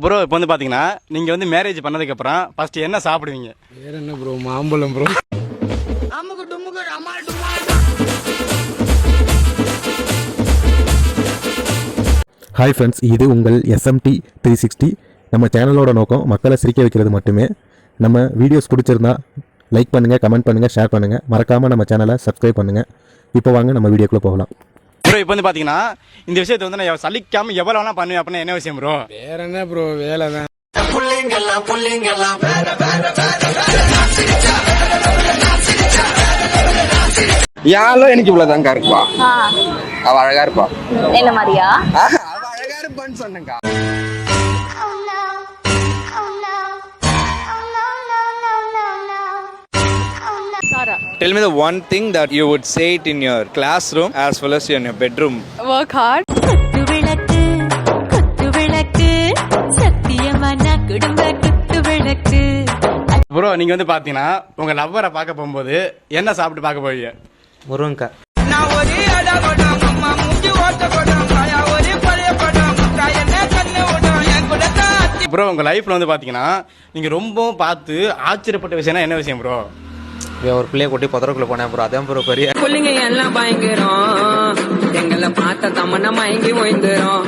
Bro இப்போ வந்து பார்த்தீங்கன்னா நீங்கள் வந்து மேரேஜ் பண்ணதுக்கப்புறம் ஃபஸ்ட்டு என்ன சாப்பிடுவீங்க? வேற என்ன ப்ரோ, மாம்பழம் ப்ரோ. ஹாய் ஃப்ரெண்ட்ஸ், இது உங்கள் SMT 360. நம்ம சேனலோட நோக்கம் மக்களை சிரிக்க வைக்கிறது மட்டுமே. நம்ம வீடியோஸ் பிடிச்சிருந்தா லைக் பண்ணுங்கள், கமெண்ட் பண்ணுங்கள், ஷேர் பண்ணுங்கள். மறக்காமல் நம்ம சேனலை சப்ஸ்கிரைப் பண்ணுங்கள். இப்போ வாங்க நம்ம வீடியோக்குள்ளே போகலாம். ப்ரோ இப்போ வந்து பார்த்தீங்கன்னா இந்த விஷயத்தை வந்து நான் சலிக்காமல் எவ்வளோ வேணால் பண்ணுவேன் அப்படின்னா என்ன விஷயம் ப்ரோ? வேற என்ன ப்ரோ, வேலை தான். யாரும் எனக்கு இவ்வளவுதாங்க இருப்பா. அவ அழகா இருப்பா. என்ன மாதிரியா? அவ அழகா இருப்பான்னு சொன்னேங்க. Tell me the one thing that you would say it in your classroom as well as in your bedroom. Work hard. குத்து விளக்கு சத்தியமான குடும்ப குத்து விளக்கு. ப்ரோ நீங்கள் வந்து பார்த்தீங்கன்னா உங்கள் லவ்வரை பார்க்க போகும்போது என்ன சாப்பிட்டு பார்க்க போவீங்க? முருங்கக்காய். ப்ரோ உங்கள் லைஃப்பில் வந்து பார்த்தீங்கன்னா நீங்கள் ரொம்பவும் பார்த்து ஆச்சரியப்பட்ட விஷயம்னா என்ன விஷயம் ப்ரோ? ஒரு பிள்ளைய கொட்டி புதருக்குள்ள போனேன் ப்ரோ, அதான் ப்ரோ பெரிய. புள்ளிங்க எல்லாம் பயங்கரம், எங்களை பார்த்த தமன்னா மயங்கி ஓய்ந்துரும்.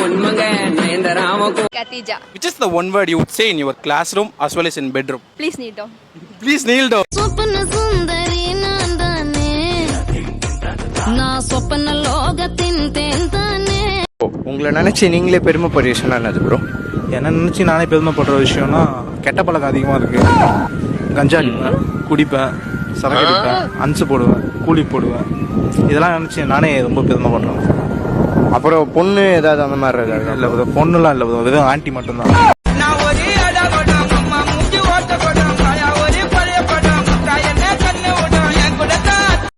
உண்மைங்க நயன்தராமக்கும். Khadija. Which is the one word you would say in your classroom as well as in bedroom? Please kneel down. Please kneel down. சொப்பன சுந்தரி நான் தானே, நான் சொப்பன லோகத்தின் தேன் தானே. உங்களை நினைச்சு நீங்களே பெருமைப்படுற விஷயம் என்னது ப்ரோ? என்ன நினச்சி நானே பெருமைப்படுற விஷயம்னா கெட்ட பழக்கம் அதிகமாக இருக்குது. கஞ்சா அடிப்பேன், குடிப்பேன், சரக்கு அடிப்பேன், அன்சு போடுவேன், கூலி போடுவேன். இதெல்லாம் நினச்சி நானே ரொம்ப பெருமைப்படுறேன். அப்புறம் பொண்ணு ஏதாவது அந்த மாதிரி இல்லை, பொண்ணுலாம் இல்லை, வெறும் ஆண்டி மட்டும்தான்.